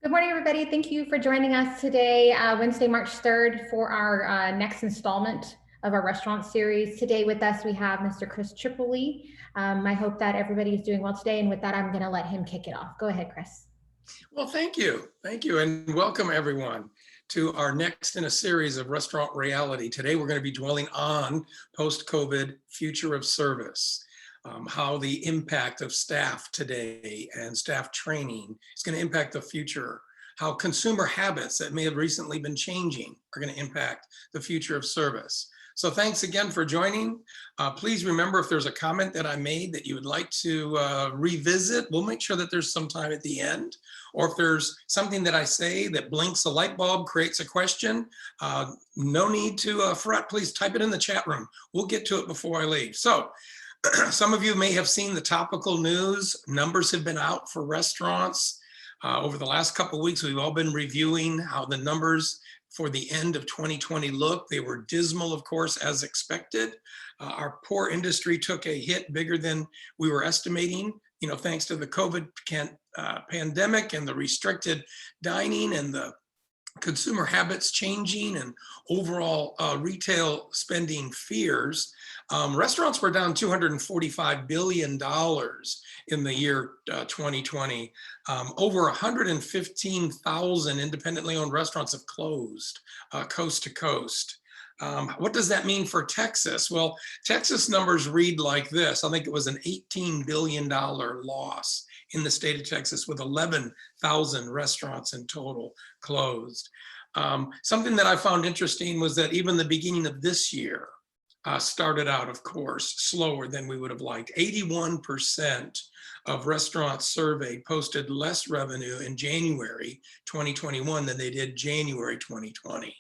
Good morning, everybody. Thank you for joining us today, Wednesday, March 3rd, for our next installment of our restaurant series. Today with us, we have Mr. Chris Tripoli. I hope that everybody is doing well today. And with that, I'm going to let him kick it off. Go ahead, Chris. Well, thank you. Thank you. And welcome everyone to our next in a series of Restaurant Reality. Today, we're going to be dwelling on post-COVID future of service, how the impact of staff today and staff training is going to impact the future, how consumer habits that may have recently been changing are going to impact the future of service. So thanks again for joining. Please remember, if there's a comment that I made that you would like to revisit, we'll make sure that there's some time at the end. Or if there's something that I say that blinks a light bulb, creates a question, no need to fret. Please type it in the chat room. We'll get to it before I leave. So some of you may have seen the topical news. Numbers have been out for restaurants. Over the last couple of weeks, we've all been reviewing how the numbers for the end of 2020 look. They were dismal, of course, as expected. Our poor industry took a hit bigger than we were estimating, thanks to the COVID pandemic and the restricted dining and the consumer habits changing and overall retail spending fears. Restaurants were down $245 billion in the year 2020. Over 115,000 independently owned restaurants have closed coast to coast. What does that mean for Texas? Well, Texas numbers read like this. I think it was an $18 billion loss in the state of Texas, with 11,000 restaurants in total closed. Something that I found interesting was that even the beginning of this year started out, of course, slower than we would have liked. 81% of restaurants surveyed posted less revenue in January 2021 than they did January 2020.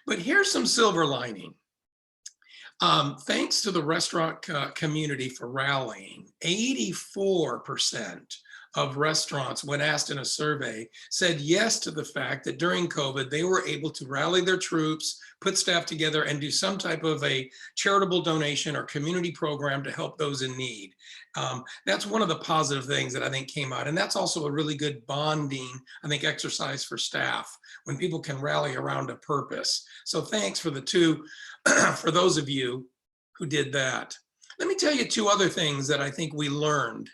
But here's some silver lining. Thanks to the restaurant community for rallying, 84% of restaurants, when asked in a survey, said yes to the fact that during COVID, they were able to rally their troops, put staff together, and do some type of a charitable donation or community program to help those in need. That's one of the positive things that I think came out. And that's also a really good bonding, I think, exercise for staff when people can rally around a purpose. So thanks for for those of you who did that. Let me tell you two other things that I think we learned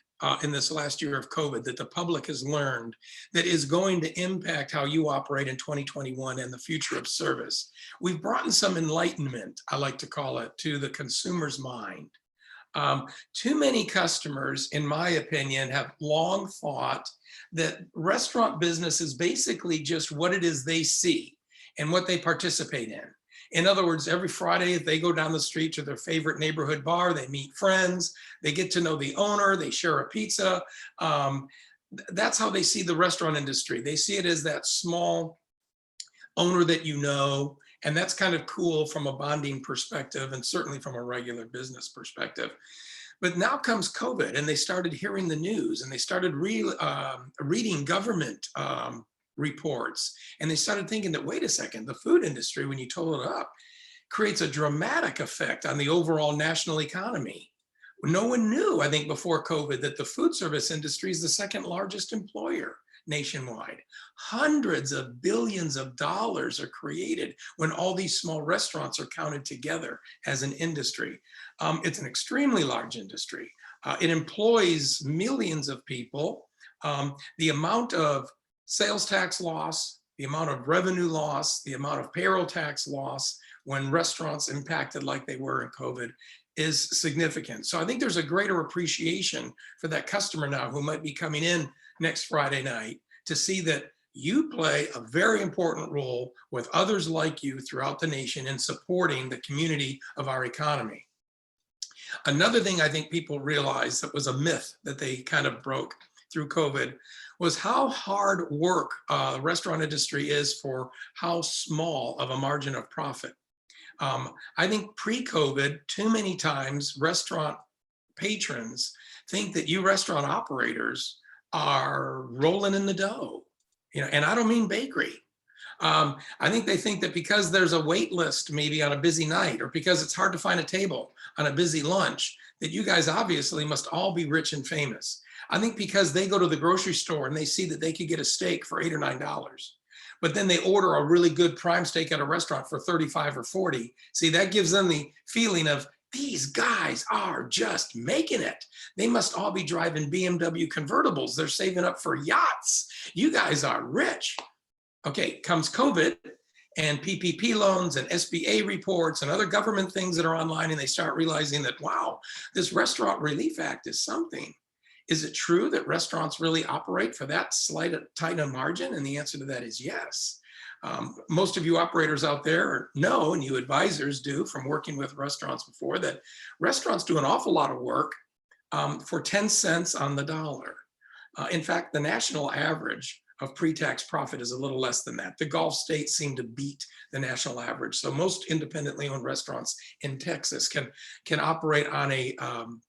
in this last year of COVID, that the public has learned, that is going to impact how you operate in 2021 and the future of service. We've brought in some enlightenment, I like to call it, to the consumer's mind. Too many customers, in my opinion, have long thought that restaurant business is basically just what it is they see and what they participate in. In other words, every Friday, if they go down the street to their favorite neighborhood bar, they meet friends, they get to know the owner, they share a pizza. That's how they see the restaurant industry. They see it as that small owner that you know, and that's kind of cool from a bonding perspective and certainly from a regular business perspective. But now comes COVID, and they started hearing the news, and they started reading government reports, and they started thinking that, wait a second, the food industry, when you total it up, creates a dramatic effect on the overall national economy. No one knew, I think, before COVID, that the food service industry is the second largest employer nationwide. Hundreds of billions of dollars are created when all these small restaurants are counted together as an industry. It's an extremely large industry. It employs millions of people. The amount of sales tax loss, the amount of revenue loss, the amount of payroll tax loss when restaurants impacted like they were in COVID is significant. So I think there's a greater appreciation for that customer now who might be coming in next Friday night to see that you play a very important role with others like you throughout the nation in supporting the community of our economy. Another thing I think people realized that was a myth that they kind of broke through COVID was how hard work the restaurant industry is for how small of a margin of profit. I think pre-COVID, too many times restaurant patrons think that you restaurant operators are rolling in the dough, and I don't mean bakery. I think they think that because there's a wait list maybe on a busy night, or because it's hard to find a table on a busy lunch, that you guys obviously must all be rich and famous. I think because they go to the grocery store and they see that they could get a steak for $8 or $9, but then they order a really good prime steak at a restaurant for 35 or 40. See, that gives them the feeling of, these guys are just making it. They must all be driving BMW convertibles. They're saving up for yachts. You guys are rich. Okay, comes COVID and PPP loans and SBA reports and other government things that are online, and they start realizing that, wow, this Restaurant Relief Act is something. Is it true that restaurants really operate for that slight tight a margin? And the answer to that is yes. Most of you operators out there know, and you advisors do from working with restaurants before, that restaurants do an awful lot of work for 10 cents on the dollar. In fact, the national average of pre-tax profit is a little less than that. The Gulf states seem to beat the national average. So most independently owned restaurants in Texas can operate on a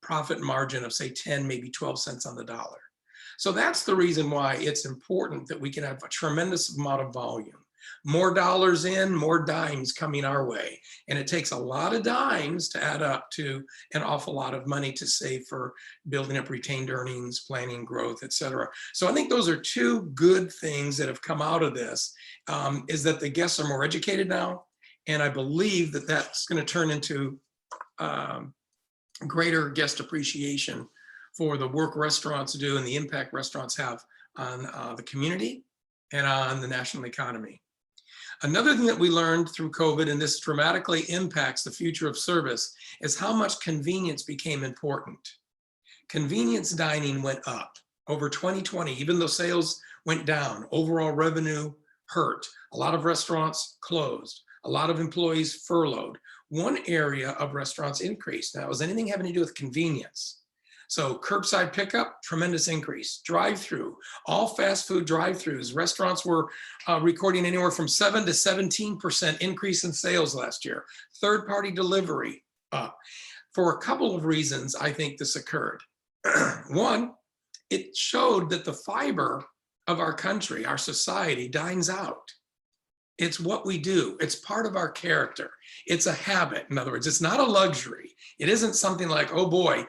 profit margin of, say, 10, maybe 12 cents on the dollar. So that's the reason why it's important that we can have a tremendous amount of volume. More dollars in, more dimes coming our way. And it takes a lot of dimes to add up to an awful lot of money to save for building up retained earnings, planning growth, et cetera. So I think those are two good things that have come out of this, is that the guests are more educated now. And I believe that that's going to turn into greater guest appreciation for the work restaurants do and the impact restaurants have on the community and on the national economy. Another thing that we learned through COVID, and this dramatically impacts the future of service, is how much convenience became important. Convenience dining went up over 2020, even though sales went down, overall revenue hurt. A lot of restaurants closed, a lot of employees furloughed. One area of restaurants increased. Now, was anything having to do with convenience? So curbside pickup, tremendous increase. Drive-through, all fast food drive-throughs. Restaurants were recording anywhere from 7 to 17% increase in sales last year. Third-party delivery up. For a couple of reasons, I think this occurred. One, it showed that the fiber of our country, our society, dines out. It's what we do. It's part of our character. It's a habit. In other words, it's not a luxury. It isn't something like, oh boy,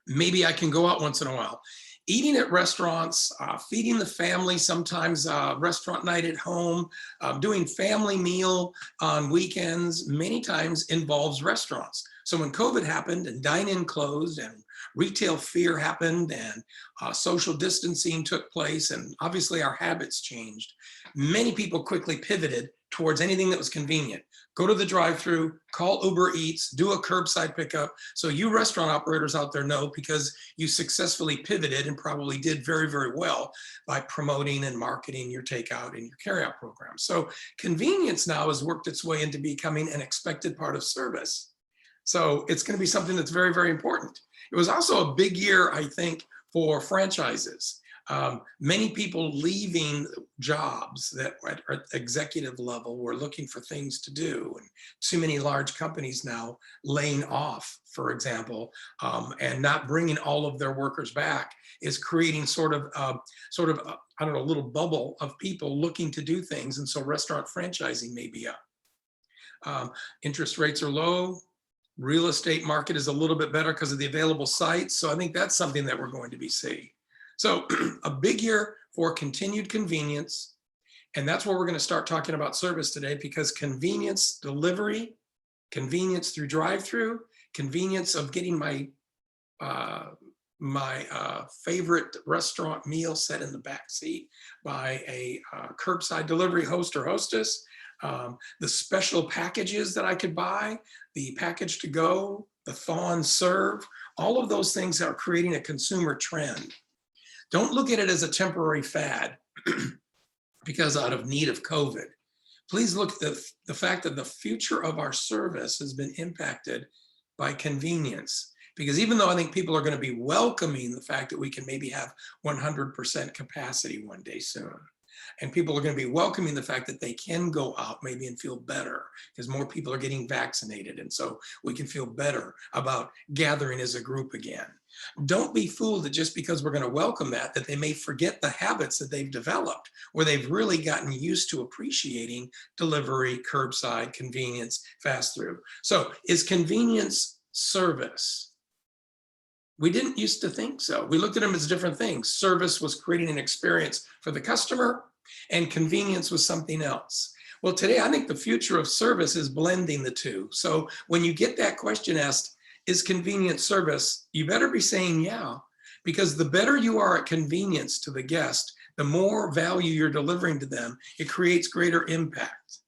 maybe I can go out once in a while. Eating at restaurants, feeding the family, sometimes restaurant night at home, doing family meal on weekends, many times involves restaurants. So when COVID happened and dine-in closed and retail fear happened and social distancing took place and obviously our habits changed, many people quickly pivoted towards anything that was convenient. Go to the drive-through, call Uber Eats, do a curbside pickup. So you restaurant operators out there know, because you successfully pivoted and probably did very, very well by promoting and marketing your takeout and your carryout program. So convenience now has worked its way into becoming an expected part of service. So it's going to be something that's very, very important. It was also a big year, I think, for franchises. Many people leaving jobs that at executive level were looking for things to do, and too many large companies now laying off, for example, and not bringing all of their workers back is creating sort of I don't know, a little bubble of people looking to do things, and so restaurant franchising may be up. Interest rates are low. Real estate market is a little bit better because of the available sites. So I think that's something that we're going to be seeing. So a big year for continued convenience. And that's where we're going to start talking about service today, because convenience delivery, convenience through drive-through, convenience of getting my favorite restaurant meal set in the back seat by a curbside delivery host or hostess, the special packages that I could buy, the package to go, the thaw and serve, all of those things are creating a consumer trend. Don't look at it as a temporary fad because out of need of COVID. Please look at the fact that the future of our service has been impacted by convenience. Because even though I think people are going to be welcoming the fact that we can maybe have 100% capacity one day soon, and people are going to be welcoming the fact that they can go out maybe and feel better because more people are getting vaccinated. And so we can feel better about gathering as a group again. Don't be fooled that just because we're going to welcome that they may forget the habits that they've developed, where they've really gotten used to appreciating delivery, curbside, convenience, fast through. So is convenience service? We didn't used to think so. We looked at them as different things. Service was creating an experience for the customer, and convenience was something else. Well, today, I think the future of service is blending the two. So when you get that question asked, is convenience service? You better be saying yeah, because the better you are at convenience to the guest, the more value you're delivering to them, it creates greater impact.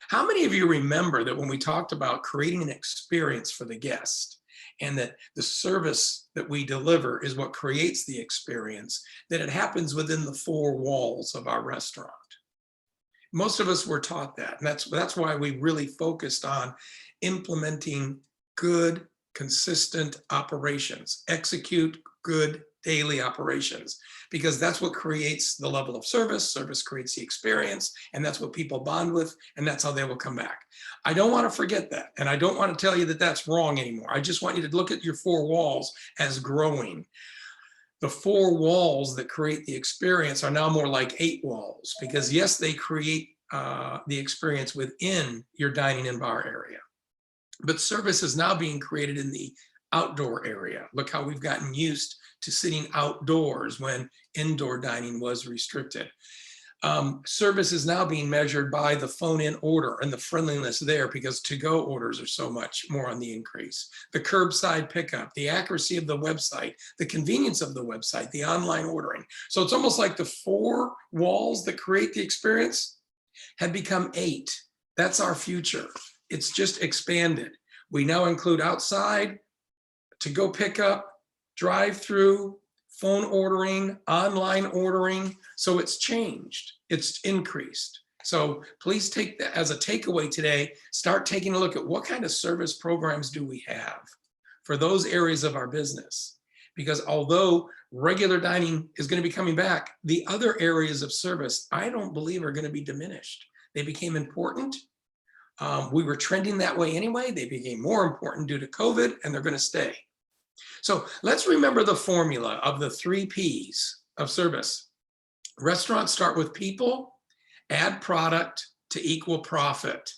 How many of you remember that when we talked about creating an experience for the guest, and that the service that we deliver is what creates the experience, that it happens within the four walls of our restaurant? Most of us were taught that, and that's why we really focused on implementing good, consistent operations, execute good daily operations, because that's what creates the level of service. Service creates the experience, and that's what people bond with, and that's how they will come back. I don't want to forget that, and I don't want to tell you that that's wrong anymore. I just want you to look at your four walls as growing. The four walls that create the experience are now more like 8 walls, because yes, they create the experience within your dining and bar area, but service is now being created in the outdoor area. Look how we've gotten used to sitting outdoors when indoor dining was restricted. Service is now being measured by the phone-in order and the friendliness there, because to-go orders are so much more on the increase. The curbside pickup, the accuracy of the website, the convenience of the website, the online ordering. So it's almost like the 4 walls that create the experience have become 8. That's our future. It's just expanded. We now include outside, to-go pickup, drive-through, phone ordering, online ordering. So it's changed, it's increased. So please take that as a takeaway today. Start taking a look at what kind of service programs do we have for those areas of our business. Because although regular dining is going to be coming back, the other areas of service, I don't believe are going to be diminished. They became important. We were trending that way anyway. They became more important due to COVID, and they're going to stay. So let's remember the formula of the 3 Ps of service. Restaurants start with people, add product to equal profit.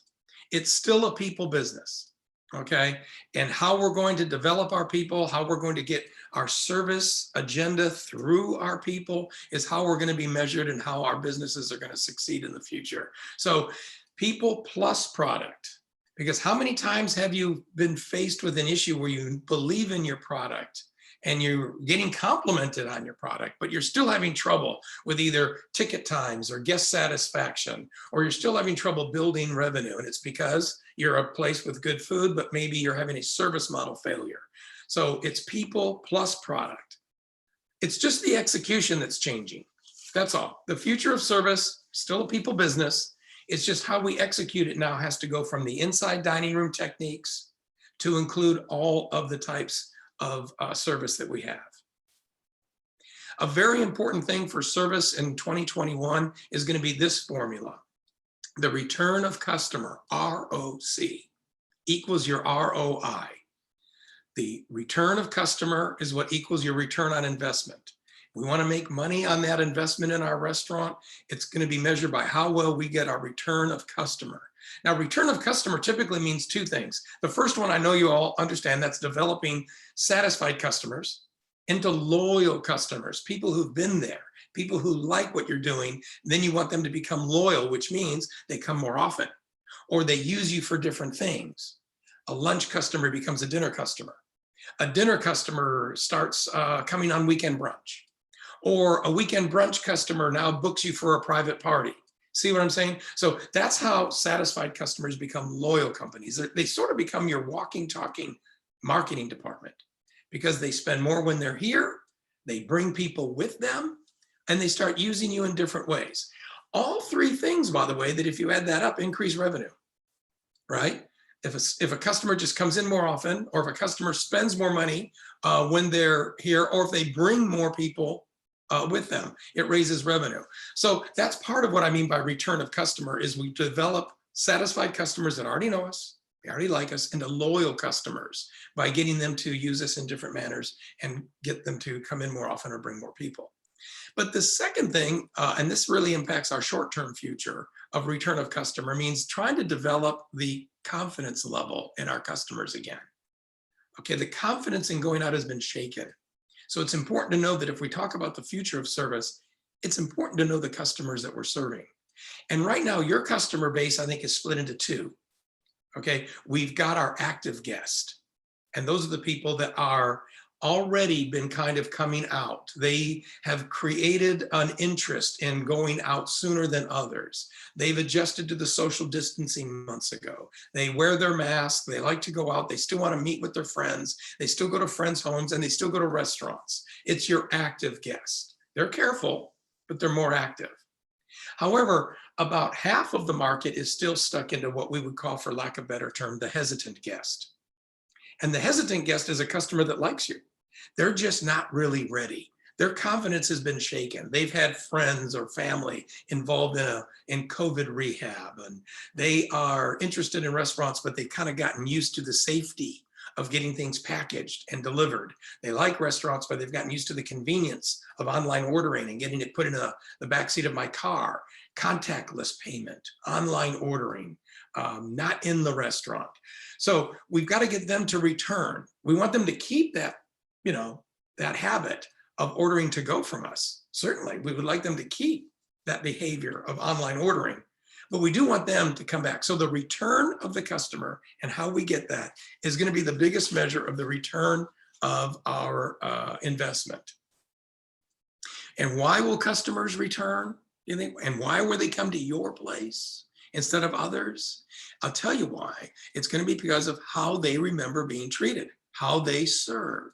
It's still a people business, okay? And how we're going to develop our people, how we're going to get our service agenda through our people is how we're going to be measured and how our businesses are going to succeed in the future. So people plus product. Because how many times have you been faced with an issue where you believe in your product and you're getting complimented on your product, but you're still having trouble with either ticket times or guest satisfaction, or you're still having trouble building revenue? And it's because you're a place with good food, but maybe you're having a service model failure. So it's people plus product. It's just the execution that's changing. That's all. The future of service, still a people business. It's just how we execute it now has to go from the inside dining room techniques to include all of the types of service that we have. A very important thing for service in 2021 is going to be this formula. The return of customer, ROC, equals your ROI. The return of customer is what equals your return on investment. We want to make money on that investment in our restaurant. It's going to be measured by how well we get our return of customer. Now, return of customer typically means 2 things. The first one, I know you all understand, that's developing satisfied customers into loyal customers, people who've been there, people who like what you're doing. Then you want them to become loyal, which means they come more often, or they use you for different things. A lunch customer becomes a dinner customer. A dinner customer starts coming on weekend brunch. Or a weekend brunch customer now books you for a private party. See what I'm saying? So that's how satisfied customers become loyal companies. They sort of become your walking, talking marketing department, because they spend more when they're here, they bring people with them, and they start using you in different ways. All 3 things, by the way, that if you add that up, increase revenue, right? If a customer just comes in more often, or if a customer spends more money when they're here, or if they bring more people with them, it raises revenue. So that's part of what I mean by return of customer, is we develop satisfied customers that already know us, they already like us, into loyal customers by getting them to use us in different manners and get them to come in more often or bring more people. But the second thing, and this really impacts our short-term future of return of customer, means trying to develop the confidence level in our customers again. Okay, the confidence in going out has been shaken. So it's important to know that if we talk about the future of service, it's important to know the customers that we're serving. And right now, your customer base, I think, is split into two. Okay, we've got our active guest, and those are the people that are already been kind of coming out. They have created an interest in going out sooner than others. They've adjusted to the social distancing months ago. They wear their mask. They like to go out. They still want to meet with their friends. They still go to friends' homes, and they still go to restaurants. It's your active guest. They're careful, but they're more active. However, about half of the market is still stuck into what we would call, for lack of a better term, the hesitant guest. And the hesitant guest is a customer that likes you. They're just not really ready. Their confidence has been shaken. They've had friends or family involved in COVID rehab, and they are interested in restaurants, but they've kind of gotten used to the safety of getting things packaged and delivered. They like restaurants, but they've gotten used to the convenience of online ordering and getting it put in the backseat of my car, contactless payment, online ordering, not in the restaurant. So we've got to get them to return. We want them to keep that, that habit of ordering to go from us. Certainly, we would like them to keep that behavior of online ordering, but we do want them to come back. So the return of the customer and how we get that is going to be the biggest measure of the return of our investment. And why will customers return, you think? And why will they come to your place instead of others? I'll tell you why. It's going to be because of how they remember being treated, how they served,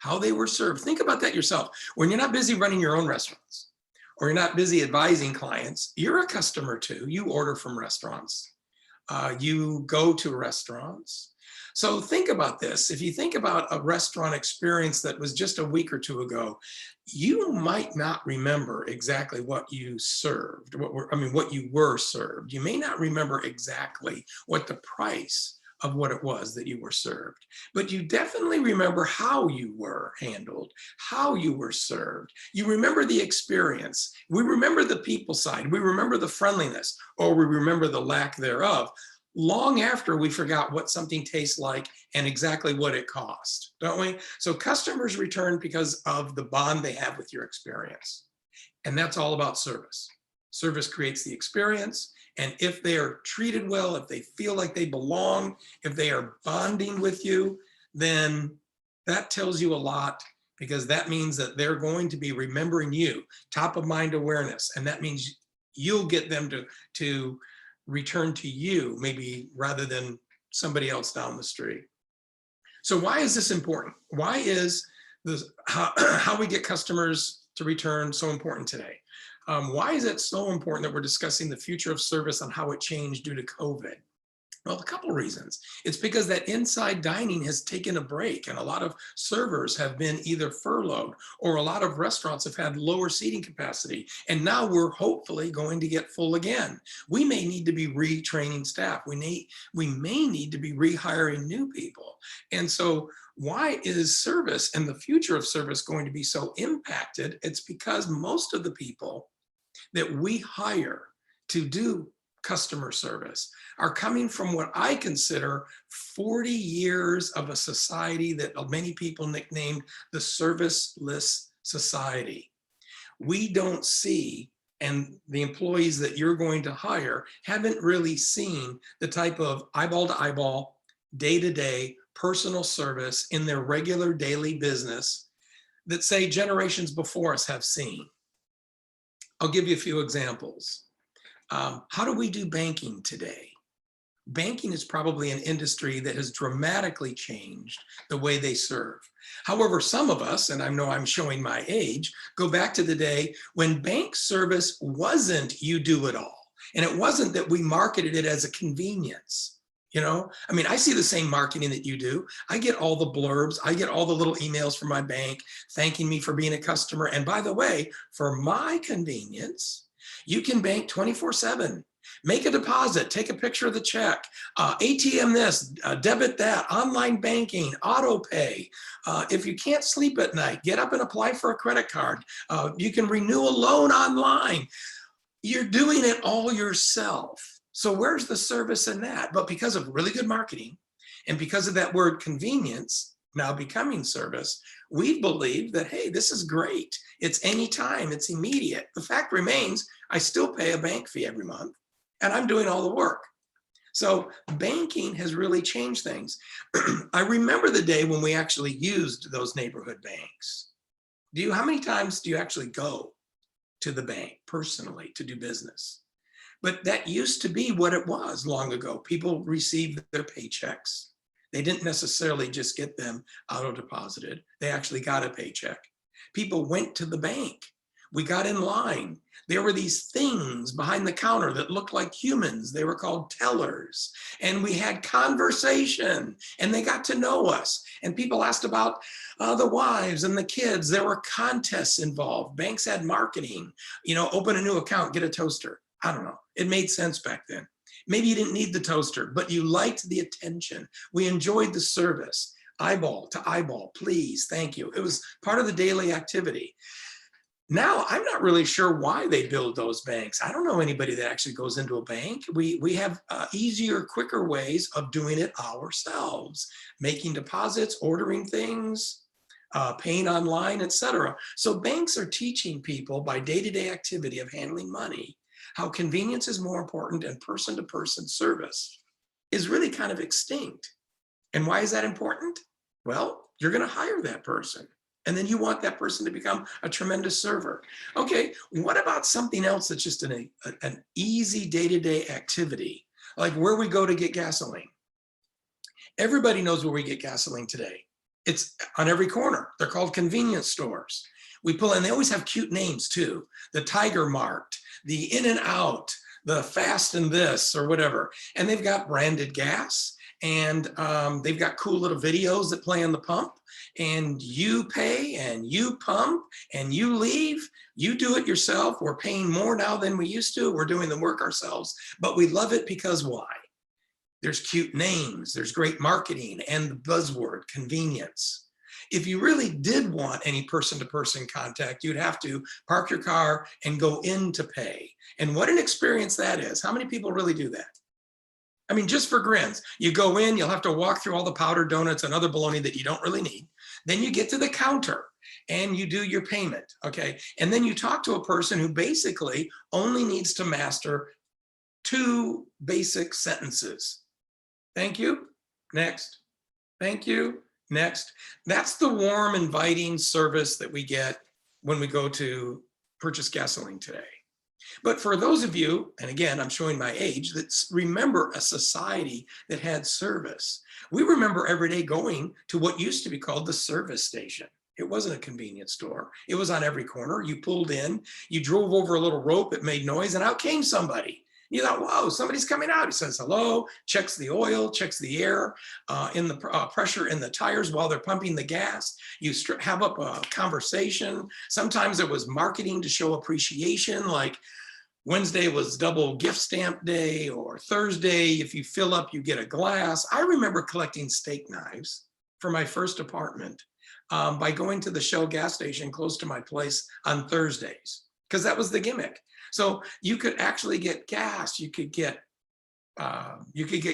how they were served. Think about that yourself. When you're not busy running your own restaurants, or you're not busy advising clients, you're a customer too. You order from restaurants. You go to restaurants. So think about this. If you think about a restaurant experience that was just a week or two ago, you might not remember exactly what you served, what you were served. You may not remember exactly what the price of what it was that you were served, but you definitely remember how you were handled, how you were served. You remember the experience. We remember the people side. We remember the friendliness, or we remember the lack thereof, long after we forgot what something tastes like and exactly what it cost, don't we? So customers return because of the bond they have with your experience. And that's all about service. Service creates the experience. And if they are treated well, if they feel like they belong, if they are bonding with you, then that tells you a lot, because that means that they're going to be remembering you, top of mind awareness. And that means you'll get them to return to you, maybe rather than somebody else down the street. So why is this important? Why is this, how we get customers to return so important today? Why is it so important that we're discussing the future of service and how it changed due to COVID? Well, a couple reasons. It's because that inside dining has taken a break, and a lot of servers have been either furloughed, or a lot of restaurants have had lower seating capacity. And now we're hopefully going to get full again. We may need to be retraining staff. We may need to be rehiring new people. And so why is service and the future of service going to be so impacted? It's because most of the people that we hire to do customer service are coming from what I consider 40 years of a society that many people nicknamed the serviceless society. We don't see, and the employees that you're going to hire haven't really seen the type of eyeball to eyeball, day-to-day personal service in their regular daily business that, say, generations before us have seen. I'll give you a few examples. How do we do banking today? Banking is probably an industry that has dramatically changed the way they serve. However, some of us, and I know I'm showing my age, go back to the day when bank service wasn't you do it all. And it wasn't that we marketed it as a convenience. I see the same marketing that you do. I get all the blurbs. I get all the little emails from my bank thanking me for being a customer. And by the way, for my convenience, you can bank 24/7. Make a deposit, take a picture of the check, ATM this, debit that, online banking, auto pay. If you can't sleep at night, get up and apply for a credit card. You can renew a loan online. You're doing it all yourself. So where's the service in that? But because of really good marketing and because of that word convenience, now becoming service, we believe that, hey, this is great. It's anytime, it's immediate. The fact remains, I still pay a bank fee every month and I'm doing all the work. So banking has really changed things. I remember the day when we actually used those neighborhood banks. How many times do you actually go to the bank personally to do business? But that used to be what it was long ago. People received their paychecks. They didn't necessarily just get them auto deposited. They actually got a paycheck. People went to the bank. We got in line. There were these things behind the counter that looked like humans. They were called tellers. And we had conversation and they got to know us. And people asked about the wives and the kids. There were contests involved. Banks had marketing, open a new account, get a toaster. I don't know. It made sense back then. Maybe you didn't need the toaster, but you liked the attention. We enjoyed the service, eyeball to eyeball, please, thank you. It was part of the daily activity. Now, I'm not really sure why they build those banks. I don't know anybody that actually goes into a bank. We have easier, quicker ways of doing it ourselves, making deposits, ordering things, paying online, etc. So banks are teaching people by day-to-day activity of handling money how convenience is more important and person-to-person service is really kind of extinct. And why is that important? Well, you're going to hire that person. And then you want that person to become a tremendous server. Okay, what about something else that's just an easy day-to-day activity, like where we go to get gasoline? Everybody knows where we get gasoline today. It's on every corner. They're called convenience stores. We pull in, they always have cute names too. The Tiger Mart, the In and Out, the Fast and This or whatever. And they've got branded gas and they've got cool little videos that play on the pump and you pay and you pump and you leave. You do it yourself. We're paying more now than we used to. We're doing the work ourselves, but we love it because why? There's cute names, there's great marketing and the buzzword convenience. If you really did want any person-to-person contact, you'd have to park your car and go in to pay. And what an experience that is. How many people really do that? I mean, just for grins, you go in, you'll have to walk through all the powdered donuts and other bologna that you don't really need. Then you get to the counter and you do your payment, okay? And then you talk to a person who basically only needs to master 2 basic sentences. Thank you, next. Thank you, next. That's the warm, inviting service that we get when we go to purchase gasoline today. But for those of you, and again, I'm showing my age, that remember a society that had service. We remember every day going to what used to be called the service station. It wasn't a convenience store. It was on every corner. You pulled in, you drove over a little rope, it made noise, and out came somebody. You thought, whoa, somebody's coming out. He says hello, checks the oil, checks the air, in the pressure in the tires while they're pumping the gas. You have up a conversation. Sometimes it was marketing to show appreciation, like Wednesday was double gift stamp day, or Thursday, if you fill up, you get a glass. I remember collecting steak knives for my first apartment by going to the Shell gas station close to my place on Thursdays, because that was the gimmick. So you could actually get gas, you could get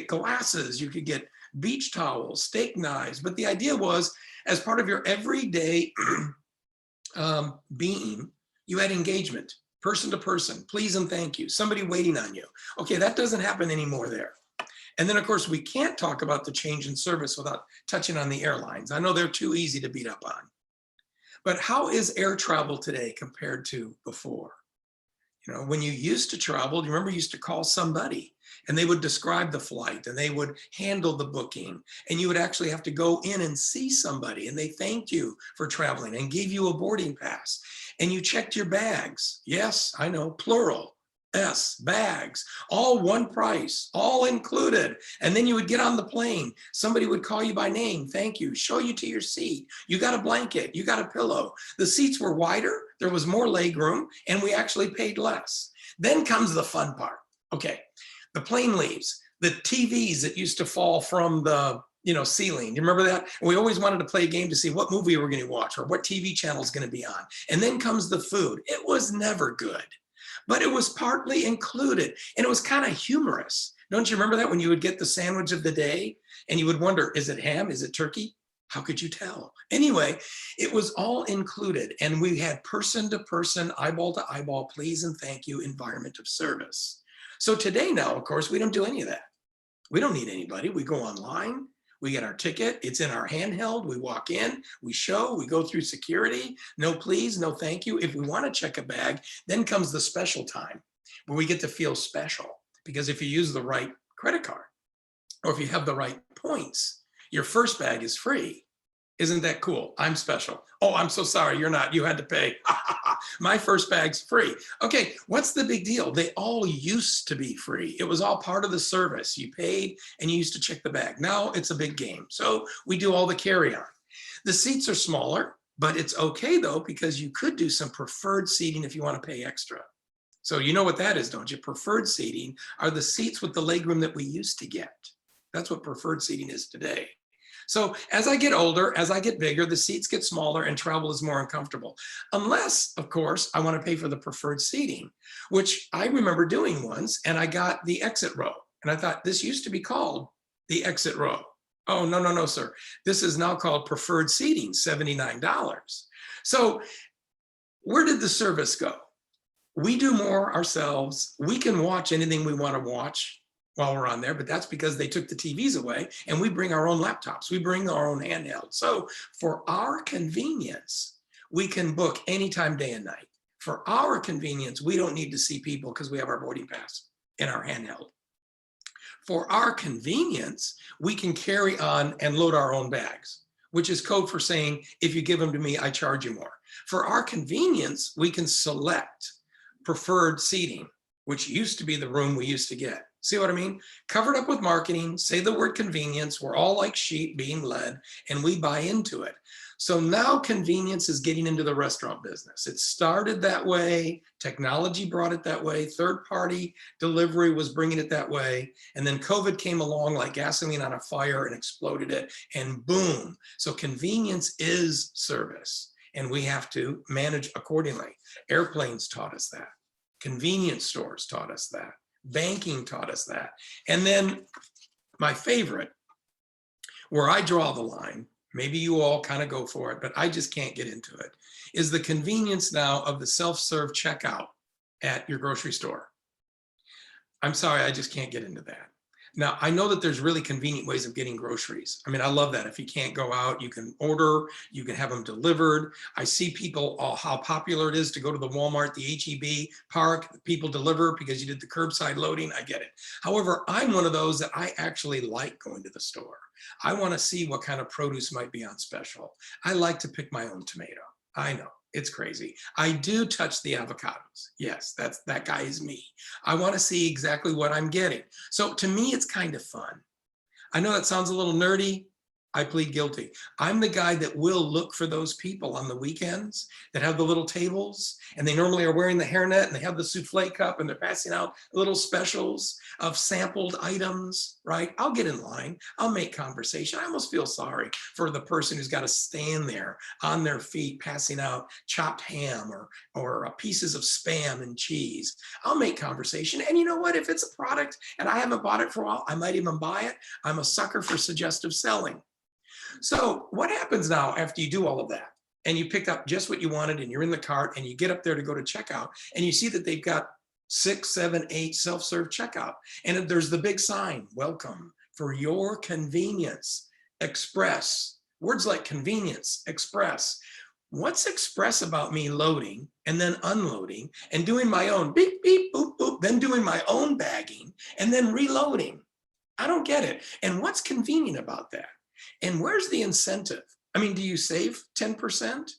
glasses, you could get beach towels, steak knives. But the idea was, as part of your everyday being, you had engagement, person to person, please and thank you, somebody waiting on you. Okay, that doesn't happen anymore there. And then of course, we can't talk about the change in service without touching on the airlines. I know they're too easy to beat up on. But how is air travel today compared to before? You know, when you used to travel, you remember you used to call somebody and they would describe the flight and they would handle the booking, and you would actually have to go in and see somebody and they thanked you for traveling and gave you a boarding pass, and you checked your bags. Yes, I know, plural. S, bags, all one price, all included. And then you would get on the plane. Somebody would call you by name, thank you, show you to your seat. You got a blanket, you got a pillow. The seats were wider, there was more leg room, and we actually paid less. Then comes the fun part. Okay, the plane leaves. The TVs that used to fall from the ceiling. You remember that? And we always wanted to play a game to see what movie we're going to watch or what TV channel is going to be on. And then comes the food. It was never good, but it was partly included, and it was kind of humorous. Don't you remember that, when you would get the sandwich of the day and you would wonder, is it ham? Is it turkey? How could you tell? Anyway, it was all included, and we had person to person, eyeball to eyeball, please and thank you environment of service. So today now, of course, we don't do any of that. We don't need anybody. We go online, we get our ticket, it's in our handheld, we walk in, we show, we go through security, no please, no thank you. If we want to check a bag, then comes the special time where we get to feel special, because if you use the right credit card, or if you have the right points, your first bag is free. Isn't that cool? I'm special. Oh, I'm so sorry, you're not. You had to pay. My first bag's free. Okay, what's the big deal? They all used to be free. It was all part of the service. You paid and you used to check the bag. Now it's a big game. So we do all the carry-on. The seats are smaller, but it's okay though, because you could do some preferred seating if you want to pay extra. So you know what that is, don't you? Preferred seating are the seats with the legroom that we used to get. That's what preferred seating is today. So as I get older, as I get bigger, the seats get smaller and travel is more uncomfortable. Unless, of course, I want to pay for the preferred seating, which I remember doing once, and I got the exit row. And I thought, this used to be called the exit row. Oh, no, no, no, sir. This is now called preferred seating, $79. So where did the service go? We do more ourselves. We can watch anything we want to watch while we're on there, but that's because they took the TVs away, and we bring our own laptops. We bring our own handheld. So for our convenience, we can book anytime, day and night. For our convenience, we don't need to see people because we have our boarding pass in our handheld. For our convenience, we can carry on and load our own bags, which is code for saying, if you give them to me, I charge you more. For our convenience, we can select preferred seating, which used to be the room we used to get. See what I mean? Covered up with marketing, say the word convenience, we're all like sheep being led, and we buy into it. So now convenience is getting into the restaurant business. It started that way, technology brought it that way, third-party delivery was bringing it that way, and then COVID came along like gasoline on a fire and exploded it, and boom. So convenience is service, and we have to manage accordingly. Airplanes taught us that. Convenience stores taught us that. Banking taught us that. And then my favorite, where I draw the line, maybe you all kind of go for it, but I just can't get into it, is the convenience now of the self-serve checkout at your grocery store. I'm sorry, I just can't get into that. Now, I know that there's really convenient ways of getting groceries. I mean, I love that. If you can't go out, you can order, you can have them delivered. I see people, how popular it is to go to the Walmart, the H-E-B park, people deliver because you did the curbside loading. I get it. However, I'm one of those that I actually like going to the store. I want to see what kind of produce might be on special. I like to pick my own tomato. I know. It's crazy. I do touch the avocados. Yes, that guy is me. I want to see exactly what I'm getting. So to me, it's kind of fun. I know that sounds a little nerdy. I plead guilty. I'm the guy that will look for those people on the weekends that have the little tables, and they normally are wearing the hairnet and they have the souffle cup and they're passing out little specials of sampled items, right? I'll get in line. I'll make conversation. I almost feel sorry for the person who's got to stand there on their feet passing out chopped ham or pieces of Spam and cheese. I'll make conversation. And you know what? If it's a product and I haven't bought it for a while, I might even buy it. I'm a sucker for suggestive selling. So what happens now after you do all of that and you picked up just what you wanted and you're in the cart and you get up there to go to checkout and you see that they've got 6, 7, 8 self-serve checkout, and there's the big sign, welcome for your convenience, express. Words like convenience, express. What's express about me loading and then unloading and doing my own beep, beep, boop, boop, then doing my own bagging and then reloading? I don't get it. And what's convenient about that? And where's the incentive? I mean, do you save 10%,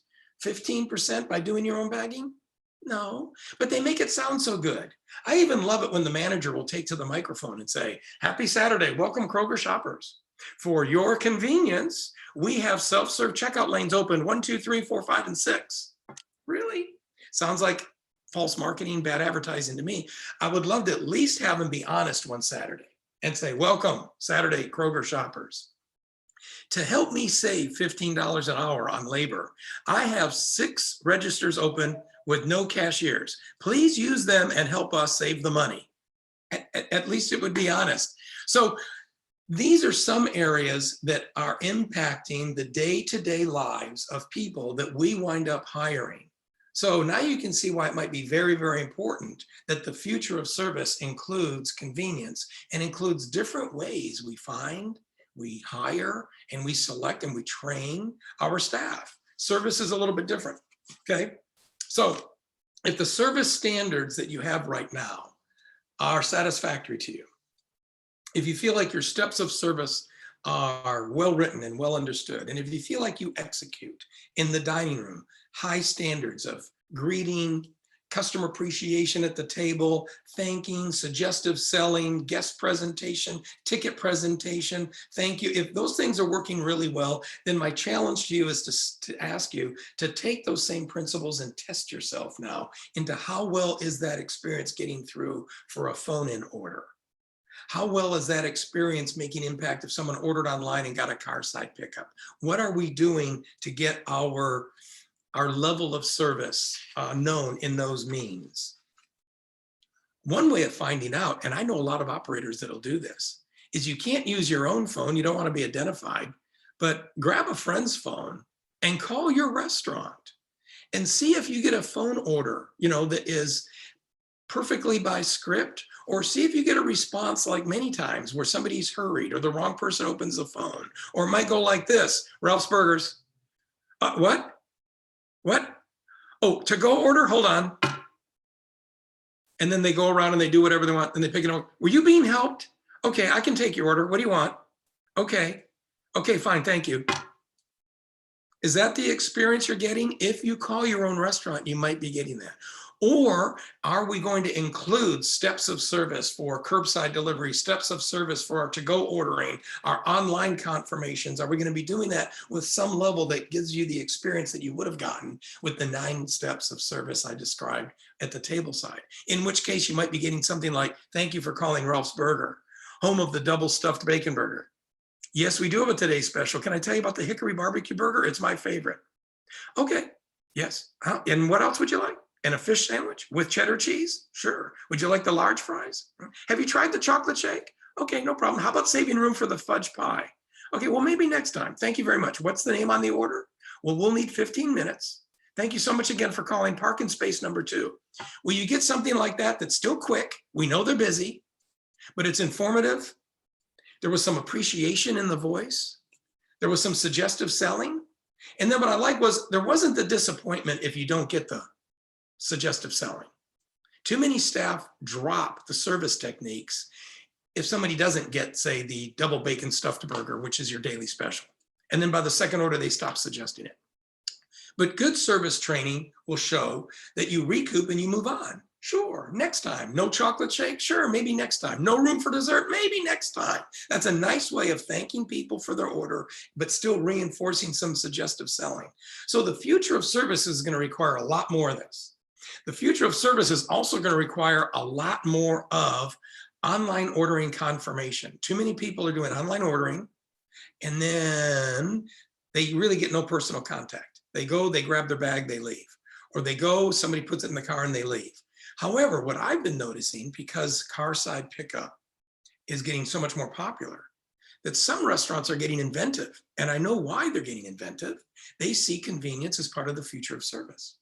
15% by doing your own bagging? No, but they make it sound so good. I even love it when the manager will take to the microphone and say, happy Saturday, welcome Kroger shoppers. For your convenience, we have self-serve checkout lanes open 1, 2, 3, 4, 5, and 6. Really? Sounds like false marketing, bad advertising to me. I would love to at least have them be honest one Saturday and say, welcome Saturday, Kroger shoppers. To help me save $15 an hour on labor, I have 6 registers open with no cashiers. Please use them and help us save the money. At least it would be honest. So These are some areas that are impacting the day-to-day lives of people that we wind up hiring. So now you can see why it might be very, very important that the future of service includes convenience and includes different ways we find, we hire, and we select and we train our staff. Service is a little bit different, okay? So if the service standards that you have right now are satisfactory to you, if you feel like your steps of service are well written and well understood, and if you feel like you execute in the dining room high standards of greeting, customer appreciation at the table, thanking, suggestive selling, guest presentation, ticket presentation, thank you. If those things are working really well, then my challenge to you is to ask you to take those same principles and test yourself now into how well is that experience getting through for a phone-in order? How well is that experience making impact if someone ordered online and got a carside pickup? What are we doing to get our level of service known in those means? One way of finding out, and I know a lot of operators that'll do this, is you can't use your own phone. You don't want to be identified, but grab a friend's phone and call your restaurant and see if you get a phone order, that is perfectly by script, or see if you get a response like many times where somebody's hurried or the wrong person opens the phone, or it might go like this: Ralph's Burgers. What? Oh, to go order? Hold on. And then they go around and they do whatever they want and they pick it up. Were you being helped? Okay, I can take your order. What do you want? Okay, fine, thank you. Is that the experience you're getting? If you call your own restaurant, you might be getting that. Or are we going to include steps of service for curbside delivery, steps of service for our to-go ordering, our online confirmations? Are we going to be doing that with some level that gives you the experience that you would have gotten with the 9 steps of service I described at the table side? In which case you might be getting something like, thank you for calling Ralph's Burger, home of the double stuffed bacon burger. Yes, we do have a today's special. Can I tell you about the hickory barbecue burger? It's my favorite. Okay, yes. And what else would you like? And a fish sandwich with cheddar cheese? Sure. Would you like the large fries? Have you tried the chocolate shake? Okay, no problem. How about saving room for the fudge pie? Okay, well, maybe next time. Thank you very much. What's the name on the order? Well, we'll need 15 minutes. Thank you so much again for calling parking space number 2. Will you get something like that that's still quick? We know they're busy, but it's informative. There was some appreciation in the voice. There was some suggestive selling. And then what I like was there wasn't the disappointment if you don't get the suggestive selling. Too many staff drop the service techniques if somebody doesn't get, say, the double bacon stuffed burger, which is your daily special. And then by the second order, they stop suggesting it. But good service training will show that you recoup and you move on. Sure, next time. No chocolate shake? Sure, maybe next time. No room for dessert? Maybe next time. That's a nice way of thanking people for their order, but still reinforcing some suggestive selling. So the future of service is going to require a lot more of this. The future of service is also going to require a lot more of online ordering confirmation. Too many people are doing online ordering, and then they really get no personal contact. They go, they grab their bag, they leave. Or they go, somebody puts it in the car and they leave. However, what I've been noticing, because carside pickup is getting so much more popular, that some restaurants are getting inventive. And I know why they're getting inventive. They see convenience as part of the future of service.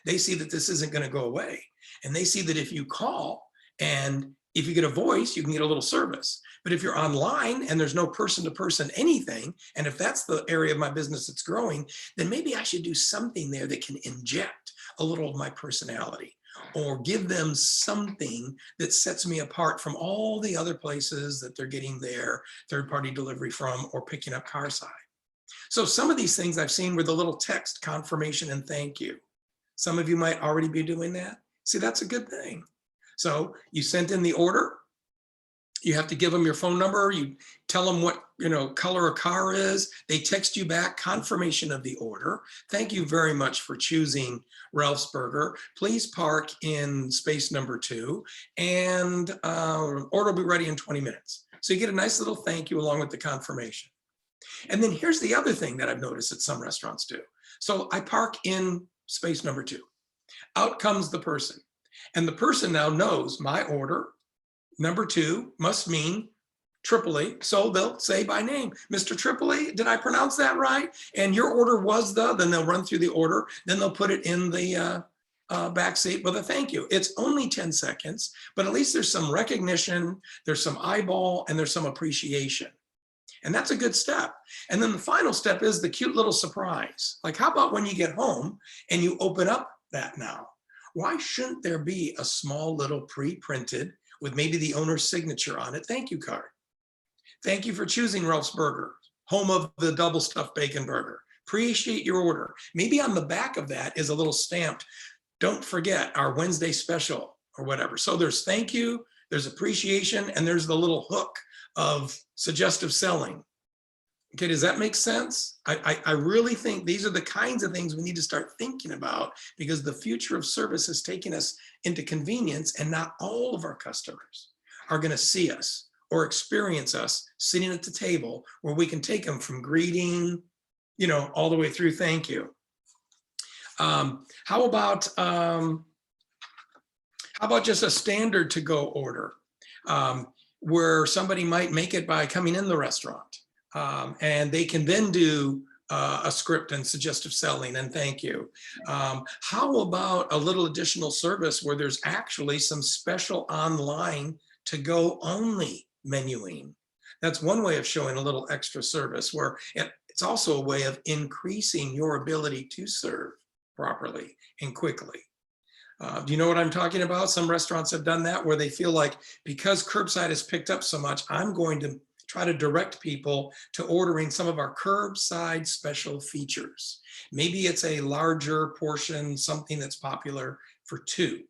They see that this isn't going to go away. And they see that if you call and if you get a voice, you can get a little service. But if you're online and there's no person-to-person anything, and if that's the area of my business that's growing, then maybe I should do something there that can inject a little of my personality or give them something that sets me apart from all the other places that they're getting their third-party delivery from or picking up carside. So some of these things I've seen with a little text confirmation and thank you. Some of you might already be doing that. See, that's a good thing. So you sent in the order. You have to give them your phone number. You tell them what color a car is. They text you back confirmation of the order. Thank you very much for choosing Ralph's Burger. Please park in space number 2, and order will be ready in 20 minutes. So you get a nice little thank you along with the confirmation. And then here's the other thing that I've noticed that some restaurants do. So I park in space number 2. Out comes the person. And the person now knows my order, number 2, must mean Tripoli. So they'll say by name, Mr. Tripoli, did I pronounce that right? And your order was then they'll run through the order, then they'll put it in the back seat with a thank you. It's only 10 seconds, but at least there's some recognition, there's some eyeball, and there's some appreciation. And that's a good step. And then the final step is the cute little surprise. Like, how about when you get home and you open up that now? Why shouldn't there be a small little pre-printed with maybe the owner's signature on it thank you card? Thank you for choosing Ralph's Burger, home of the double stuffed bacon burger. Appreciate your order. Maybe on the back of that is a little stamped, don't forget our Wednesday special or whatever. So there's thank you, there's appreciation, and there's the little hook of suggestive selling. Okay, does that make sense? I really think these are the kinds of things we need to start thinking about, because the future of service is taking us into convenience, and not all of our customers are going to see us or experience us sitting at the table where we can take them from greeting, all the way through thank you. How about just a standard to-go order, where somebody might make it by coming in the restaurant, and they can then do a script and suggestive selling and thank you. How about a little additional service where there's actually some special online to-go only menuing? That's one way of showing a little extra service, where it's also a way of increasing your ability to serve properly and quickly. Do you know what I'm talking about? Some restaurants have done that, where they feel like, because curbside has picked up so much, I'm going to try to direct people to ordering some of our curbside special features. Maybe it's a larger portion, something that's popular for two.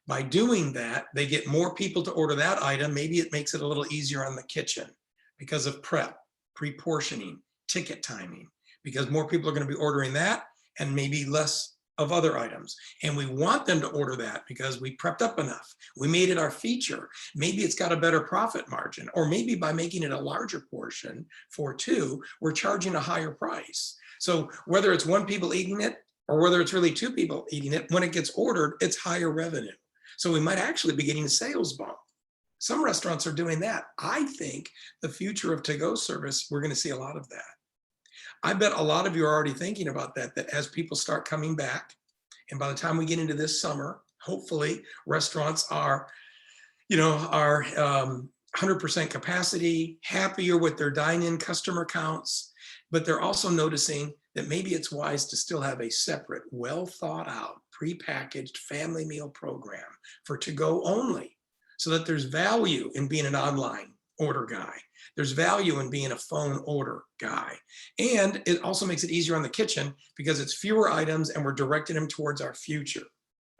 By doing that, they get more people to order that item. Maybe it makes it a little easier on the kitchen because of prep, pre-portioning, ticket timing, because more people are going to be ordering that and maybe less of other items. And we want them to order that because we prepped up enough. We made it our feature. Maybe it's got a better profit margin, or maybe by making it a larger portion for two, we're charging a higher price. So whether it's one people eating it or whether it's really two people eating it, when it gets ordered, it's higher revenue. So we might actually be getting a sales bump. Some restaurants are doing that. I think the future of to-go service, we're going to see a lot of that. I bet a lot of you are already thinking about that as people start coming back, and by the time we get into this summer, hopefully restaurants are 100% capacity, happier with their dine-in customer counts, but they're also noticing that maybe it's wise to still have a separate, well thought out, prepackaged family meal program for to-go only, so that there's value in being an online order guy. There's value in being a phone order guy. And it also makes it easier on the kitchen because it's fewer items and we're directing them towards our future,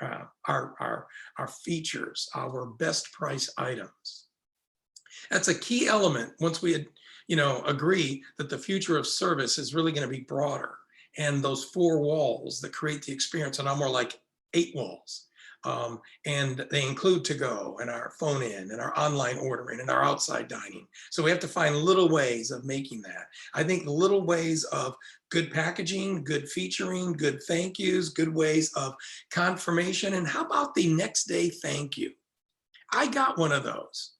our features, our best price items. That's a key element once we agree that the future of service is really going to be broader. And those 4 walls that create the experience are now more like 8 walls. And they include to-go and our phone in and our online ordering and our outside dining. So we have to find little ways of making that. I think the little ways of good packaging, good featuring, good thank yous, good ways of confirmation. And how about the next day thank you? I got one of those.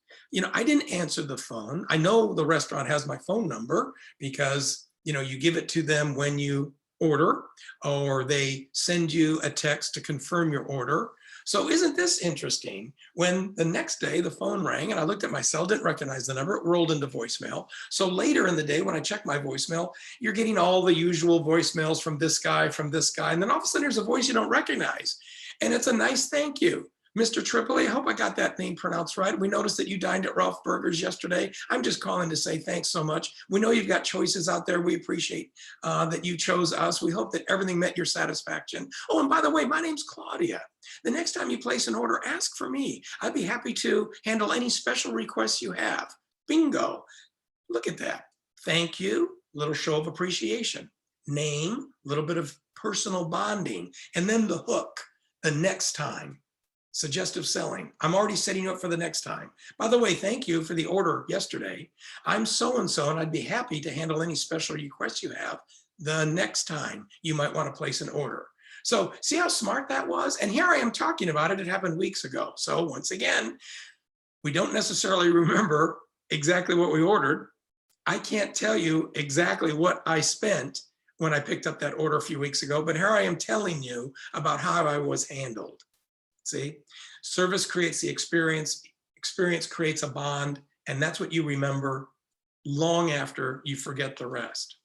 I didn't answer the phone. I know the restaurant has my phone number because, you give it to them when you order, or they send you a text to confirm your order. So isn't this interesting? When the next day the phone rang and I looked at my cell, didn't recognize the number, it rolled into voicemail. So later in the day when I check my voicemail, you're getting all the usual voicemails from this guy, and then all of a sudden there's a voice you don't recognize. And it's a nice thank you. Mr. Tripoli, I hope I got that name pronounced right. We noticed that you dined at Ralph Burgers yesterday. I'm just calling to say thanks so much. We know you've got choices out there. We appreciate that you chose us. We hope that everything met your satisfaction. Oh, and by the way, my name's Claudia. The next time you place an order, ask for me. I'd be happy to handle any special requests you have. Bingo. Look at that. Thank you. Little show of appreciation. Name, little bit of personal bonding. And then the hook, the next time. Suggestive selling. I'm already setting you up for the next time. By the way, thank you for the order yesterday. I'm so-and-so, and I'd be happy to handle any special requests you have the next time you might want to place an order. So see how smart that was? And here I am talking about it. It happened weeks ago. So once again, we don't necessarily remember exactly what we ordered. I can't tell you exactly what I spent when I picked up that order a few weeks ago, but here I am telling you about how I was handled. See, service creates the experience, experience creates a bond, and that's what you remember long after you forget the rest.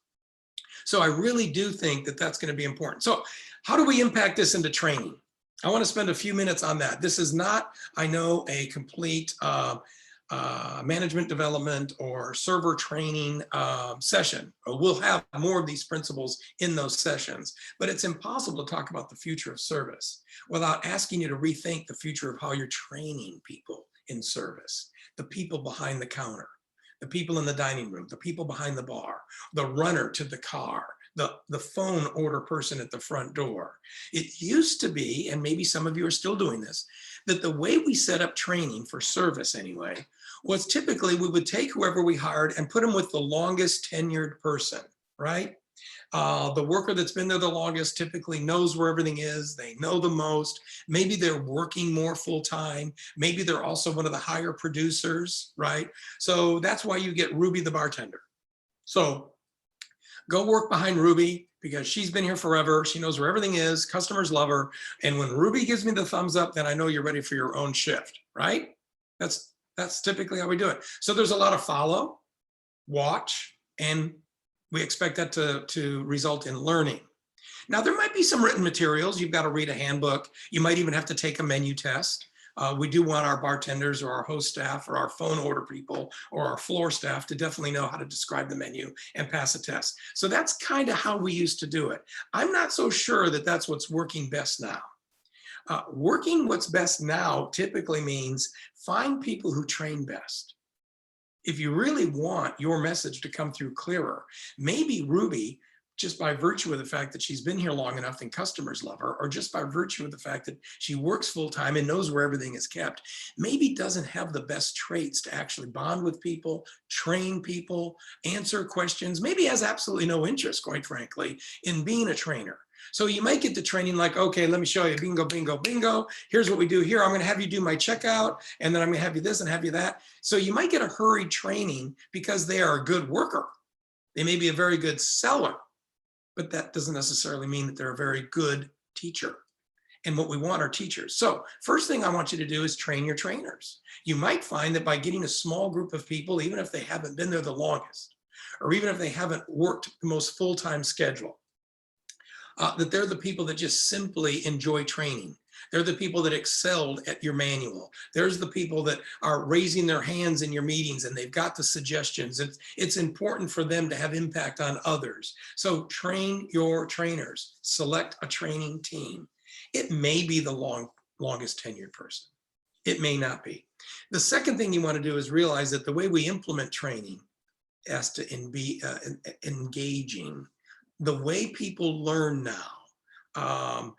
So I really do think that that's going to be important. So how do we impact this into training? I want to spend a few minutes on that. This is not, I know, a complete management development or server training session. We'll have more of these principles in those sessions, but it's impossible to talk about the future of service without asking you to rethink the future of how you're training people in service, the people behind the counter, the people in the dining room, the people behind the bar, the runner to the car, the phone order person at the front door. It used to be, and maybe some of you are still doing this, that the way we set up training for service anyway, was typically we would take whoever we hired and put them with the longest tenured person, right? The worker that's been there the longest typically knows where everything is. They know the most. Maybe they're working more full time. Maybe they're also one of the higher producers, right? So that's why you get Ruby the bartender. So go work behind Ruby because she's been here forever. She knows where everything is. Customers love her. And when Ruby gives me the thumbs up, then I know you're ready for your own shift, right? That's typically how we do it. So there's a lot of follow, watch, and we expect that to result in learning. Now, there might be some written materials. You've got to read a handbook. You might even have to take a menu test. We do want our bartenders or our host staff or our phone order people or our floor staff to definitely know how to describe the menu and pass a test. So that's kind of how we used to do it. I'm not so sure that that's what's working best now. Working what's best now typically means find people who train best. If you really want your message to come through clearer, maybe Ruby, just by virtue of the fact that she's been here long enough and customers love her, or just by virtue of the fact that she works full time and knows where everything is kept, maybe doesn't have the best traits to actually bond with people, train people, answer questions, maybe has absolutely no interest, quite frankly, in being a trainer. So you might get the training like, okay, let me show you, bingo, bingo, bingo. Here's what we do here. I'm going to have you do my checkout, and then I'm going to have you this and have you that. So you might get a hurried training because they are a good worker. They may be a very good seller, but that doesn't necessarily mean that they're a very good teacher. And what we want are teachers. So first thing I want you to do is train your trainers. You might find that by getting a small group of people, even if they haven't been there the longest, or even if they haven't worked the most full-time schedule, that they're the people that just simply enjoy training. They're the people that excelled at your manual. There's the people that are raising their hands in your meetings and they've got the suggestions. It's important for them to have impact on others. So train your trainers, select a training team. It may be the longest tenured person. It may not be. The second thing you want to do is realize that the way we implement training has to be engaging. The way people learn now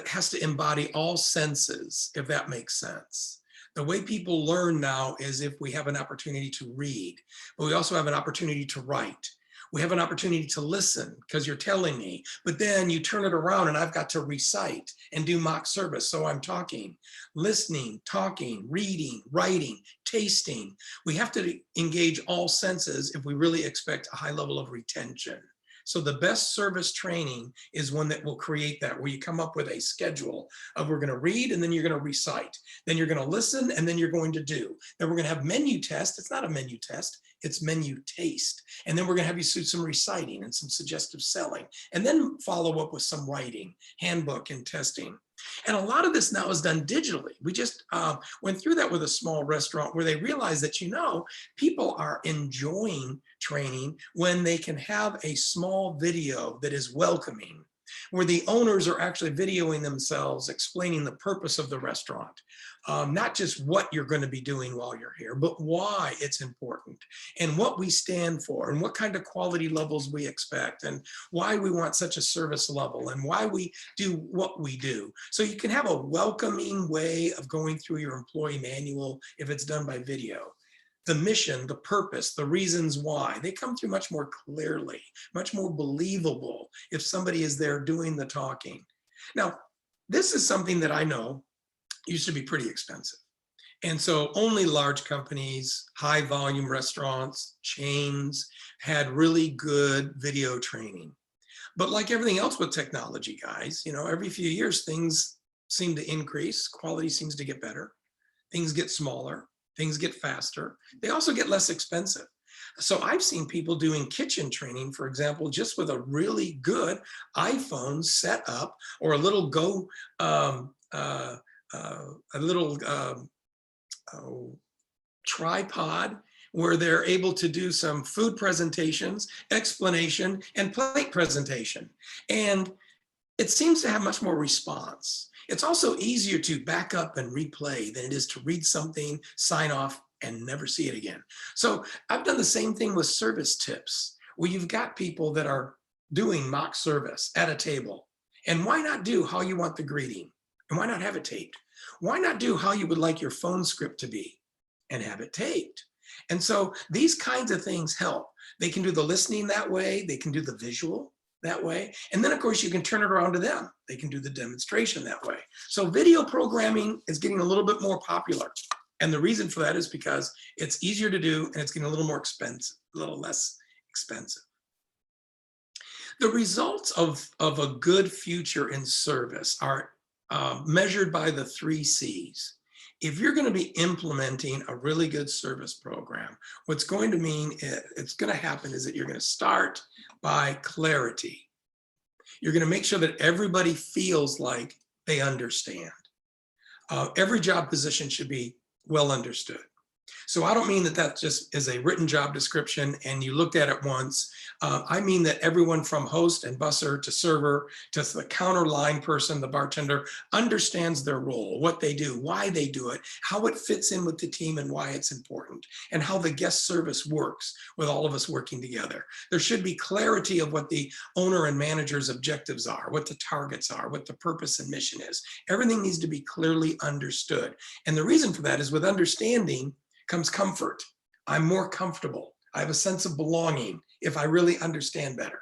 has to embody all senses, if that makes sense. The way people learn now is if we have an opportunity to read, but we also have an opportunity to write. We have an opportunity to listen because you're telling me, but then you turn it around and I've got to recite and do mock service. So I'm talking, listening, talking, reading, writing, tasting. We have to engage all senses if we really expect a high level of retention. So the best service training is one that will create that, where you come up with a schedule of we're going to read and then you're going to recite, then you're going to listen and then you're going to do. Then we're going to have menu test. It's not a menu test, it's menu taste. And then we're going to have you do some reciting and some suggestive selling, and then follow up with some writing, handbook and testing. And a lot of this now is done digitally. We just went through that with a small restaurant where they realized that, people are enjoying training when they can have a small video that is welcoming, where the owners are actually videoing themselves, explaining the purpose of the restaurant, not just what you're going to be doing while you're here, but why it's important and what we stand for and what kind of quality levels we expect and why we want such a service level and why we do what we do. So you can have a welcoming way of going through your employee manual if it's done by video. The mission, the purpose, the reasons why, they come through much more clearly, much more believable if somebody is there doing the talking. Now, this is something that I know used to be pretty expensive. And so only large companies, high volume restaurants, chains had really good video training. But like everything else with technology, guys, every few years things seem to increase, quality seems to get better, things get smaller, things get faster. They also get less expensive. So I've seen people doing kitchen training, for example, just with a really good iPhone set up or a little a little tripod where they're able to do some food presentations, explanation, and plate presentation. And it seems to have much more response. It's also easier to back up and replay than it is to read something, sign off, and never see it again. So I've done the same thing with service tips, where you've got people that are doing mock service at a table. And why not do how you want the greeting? And why not have it taped? Why not do how you would like your phone script to be and have it taped? And so these kinds of things help. They can do the listening that way. They can do the visual that way. And then of course you can turn it around to them. They can do the demonstration that way. So video programming is getting a little bit more popular. And the reason for that is because it's easier to do and it's getting a little more expensive, a little less expensive. The results of a good future in service are measured by the 3 C's. If you're going to be implementing a really good service program, what's going to happen is that you're going to start by clarity. You're going to make sure that everybody feels like they understand. Every job position should be well understood. So I don't mean that just is a written job description and you looked at it once. I mean that everyone from host and busser to server to the counter line person, the bartender, understands their role, what they do, why they do it, how it fits in with the team and why it's important, and how the guest service works with all of us working together. There should be clarity of what the owner and manager's objectives are, what the targets are, what the purpose and mission is. Everything needs to be clearly understood. And the reason for that is with understanding comes comfort. I'm more comfortable. I have a sense of belonging if I really understand better.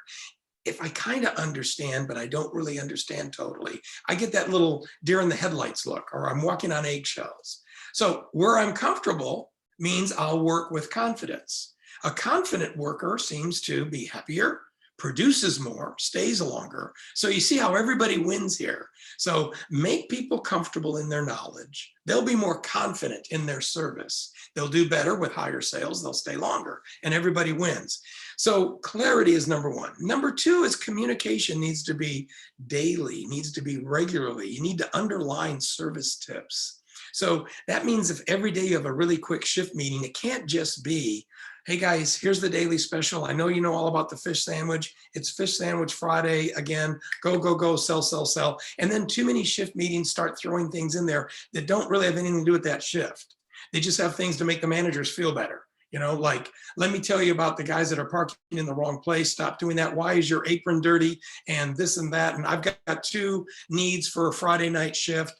If I kind of understand, but I don't really understand totally, I get that little deer in the headlights look, or I'm walking on eggshells. So where I'm comfortable means I'll work with confidence. A confident worker seems to be happier, produces more, stays longer. So you see how everybody wins here. So make people comfortable in their knowledge. They'll be more confident in their service. They'll do better with higher sales. They'll stay longer and everybody wins. So clarity is number 1. Number 2 is communication needs to be daily, needs to be regularly. You need to underline service tips. So that means if every day you have a really quick shift meeting, it can't just be, hey guys, here's the daily special. I know you know all about the fish sandwich. It's Fish Sandwich Friday again. Go, go, go, sell, sell, sell. And then too many shift meetings start throwing things in there that don't really have anything to do with that shift. They just have things to make the managers feel better. Like, let me tell you about the guys that are parking in the wrong place. Stop doing that. Why is your apron dirty? And this and that. And I've got 2 needs for a Friday night shift.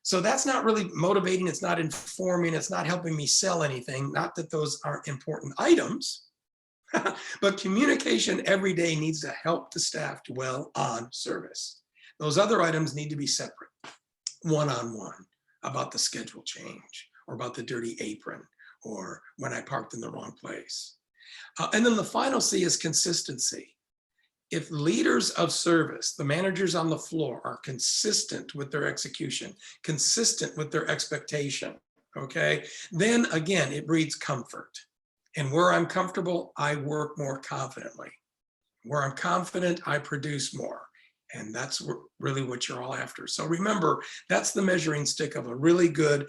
So that's not really motivating. It's not informing. It's not helping me sell anything. Not that those aren't important items, but communication every day needs to help the staff dwell on service. Those other items need to be separate, one-on-one, about the schedule change or about the dirty apron or when I parked in the wrong place. And then the final C is consistency. If leaders of service, the managers on the floor, are consistent with their execution, consistent with their expectation, okay, then again, it breeds comfort. And where I'm comfortable, I work more confidently. Where I'm confident, I produce more. And that's really what you're all after. So remember, that's the measuring stick of a really good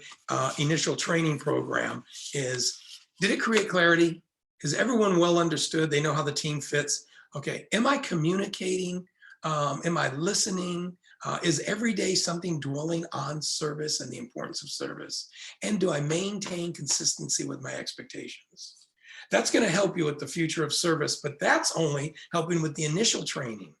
initial training program is, did it create clarity? Is everyone well understood? They know how the team fits? Okay, am I communicating? Am I listening? Is every day something dwelling on service and the importance of service? And do I maintain consistency with my expectations? That's going to help you with the future of service, but that's only helping with the initial training.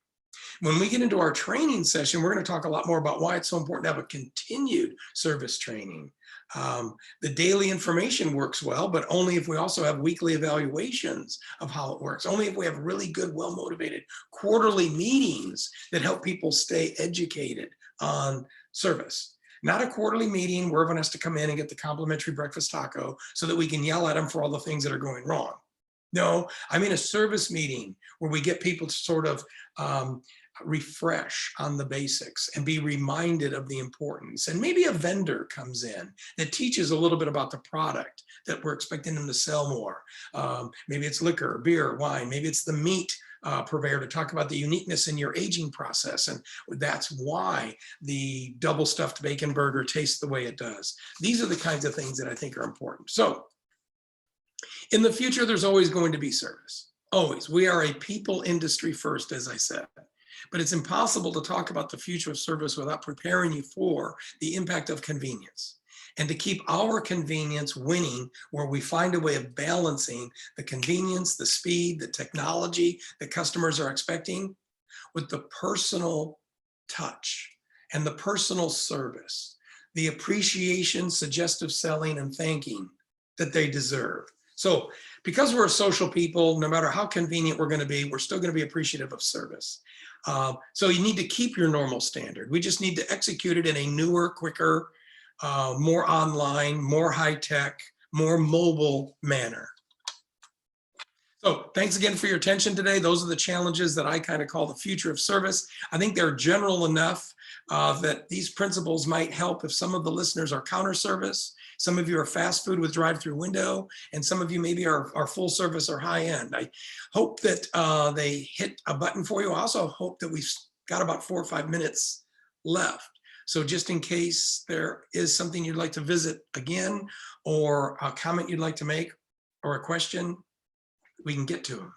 When we get into our training session, we're going to talk a lot more about why it's so important to have a continued service training. The daily information works well, but only if we also have weekly evaluations of how it works. Only if we have really good, well-motivated quarterly meetings that help people stay educated on service. Not a quarterly meeting where everyone has to come in and get the complimentary breakfast taco so that we can yell at them for all the things that are going wrong. No, I mean a service meeting where we get people to sort of refresh on the basics and be reminded of the importance. And maybe a vendor comes in that teaches a little bit about the product that we're expecting them to sell more. Maybe it's liquor, beer, wine, maybe it's the meat purveyor to talk about the uniqueness in your aging process. And that's why the double stuffed bacon burger tastes the way it does. These are the kinds of things that I think are important. So in the future, there's always going to be service. Always. We are a people industry first, as I said. But it's impossible to talk about the future of service without preparing you for the impact of convenience. And to keep our convenience winning, where we find a way of balancing the convenience, the speed, the technology that customers are expecting with the personal touch and the personal service, the appreciation, suggestive selling, and thanking that they deserve. So because we're a social people, no matter how convenient we're going to be, we're still going to be appreciative of service. So you need to keep your normal standard. We just need to execute it in a newer, quicker, more online, more high-tech, more mobile manner. So thanks again for your attention today. Those are the challenges that I kind of call the future of service. I think they're general enough that these principles might help if some of the listeners are counter service, some of you are fast food with drive-through window, and some of you maybe are full service or high end. I hope that they hit a button for you. I also hope that we've got about 4 or 5 minutes left. So just in case there is something you'd like to visit again, or a comment you'd like to make, or a question, we can get to them.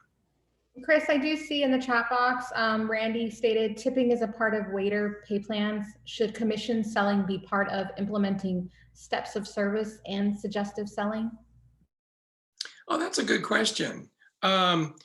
Chris, I do see in the chat box, Randy stated tipping is a part of waiter pay plans. Should commission selling be part of implementing steps of service and suggestive selling? Oh, that's a good question. From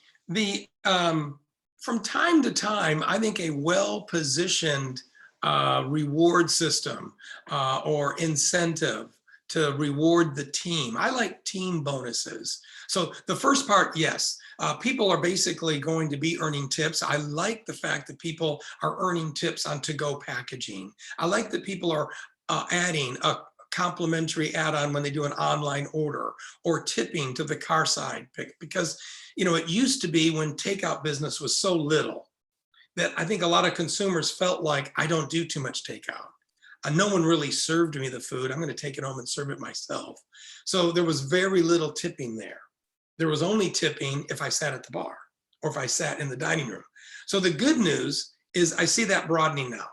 time to time, I think a well-positioned reward system or incentive to reward the team. I like team bonuses. So the first part, yes, people are basically going to be earning tips. I like the fact that people are earning tips on to-go packaging. I like that people are adding a complimentary add-on when they do an online order, or tipping to the car side pick, because it used to be, when takeout business was so little, that I think a lot of consumers felt like, I don't do too much takeout. No one really served me the food. I'm going to take it home and serve it myself. So there was very little tipping there. There was only tipping if I sat at the bar or if I sat in the dining room. So the good news is I see that broadening now.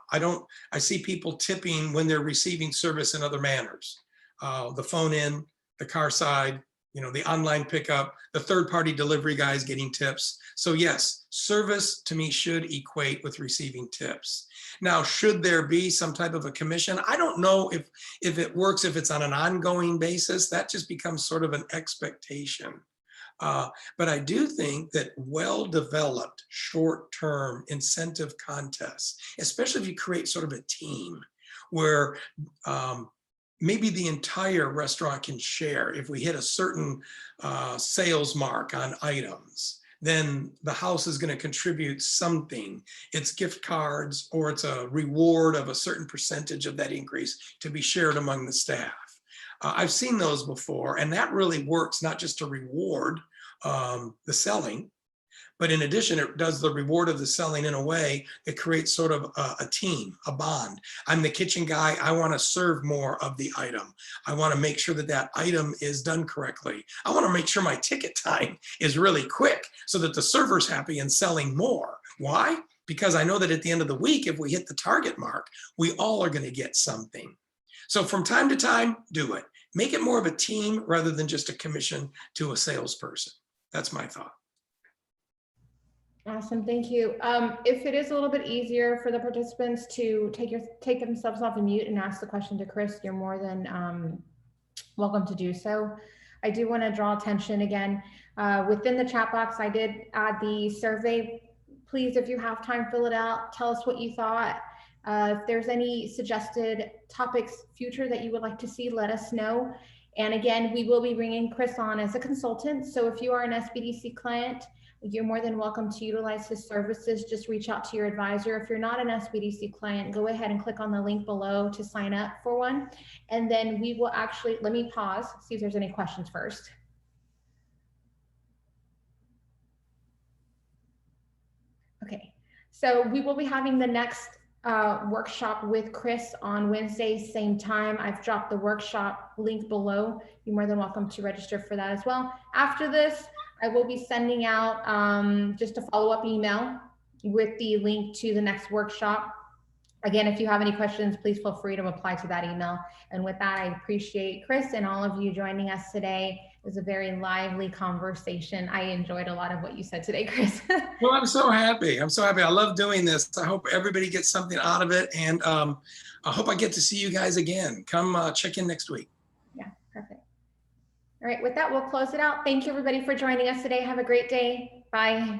I see people tipping when they're receiving service in other manners. The phone in, the car side, the online pickup, the third-party delivery guys getting tips. So yes, service to me should equate with receiving tips. Now, should there be some type of a commission? I don't know if it works, if it's on an ongoing basis. That just becomes sort of an expectation. But I do think that well-developed short-term incentive contests, especially if you create sort of a team where maybe the entire restaurant can share. If we hit a certain sales mark on items, then the house is going to contribute something. It's gift cards, or it's a reward of a certain percentage of that increase to be shared among the staff. I've seen those before, and that really works, not just to reward the selling, but in addition, it does the reward of the selling in a way that creates sort of a team, a bond. I'm the kitchen guy. I want to serve more of the item. I want to make sure that that item is done correctly. I want to make sure my ticket time is really quick so that the server's happy and selling more. Why? Because I know that at the end of the week, if we hit the target mark, we all are going to get something. So from time to time, do it. Make it more of a team rather than just a commission to a salesperson. That's my thought. Awesome, thank you. If it is a little bit easier for the participants to take themselves off of mute and ask the question to Chris, you're more than welcome to do so. I do want to draw attention again, within the chat box, I did add the survey. Please, if you have time, fill it out. Tell us what you thought. If there's any suggested topics future that you would like to see, let us know. And again, we will be bringing Chris on as a consultant. So if you are an SBDC client, you're more than welcome to utilize his services. Just reach out to your advisor. If you're not an SBDC client, go ahead and click on the link below to sign up for one. And then we will actually, let me pause, see if there's any questions first. Okay, so we will be having the next workshop with Chris on Wednesday, same time. I've dropped the workshop link below. You're more than welcome to register for that as well. After this, I will be sending out just a follow-up email with the link to the next workshop. Again, if you have any questions, please feel free to reply to that email. And with that, I appreciate Chris and all of you joining us today. It was a very lively conversation. I enjoyed a lot of what you said today, Chris. Well, I'm so happy. I'm so happy. I love doing this. I hope everybody gets something out of it. And I hope I get to see you guys again. Come check in next week. Yeah, perfect. All right, with that, we'll close it out. Thank you, everybody, for joining us today. Have a great day. Bye.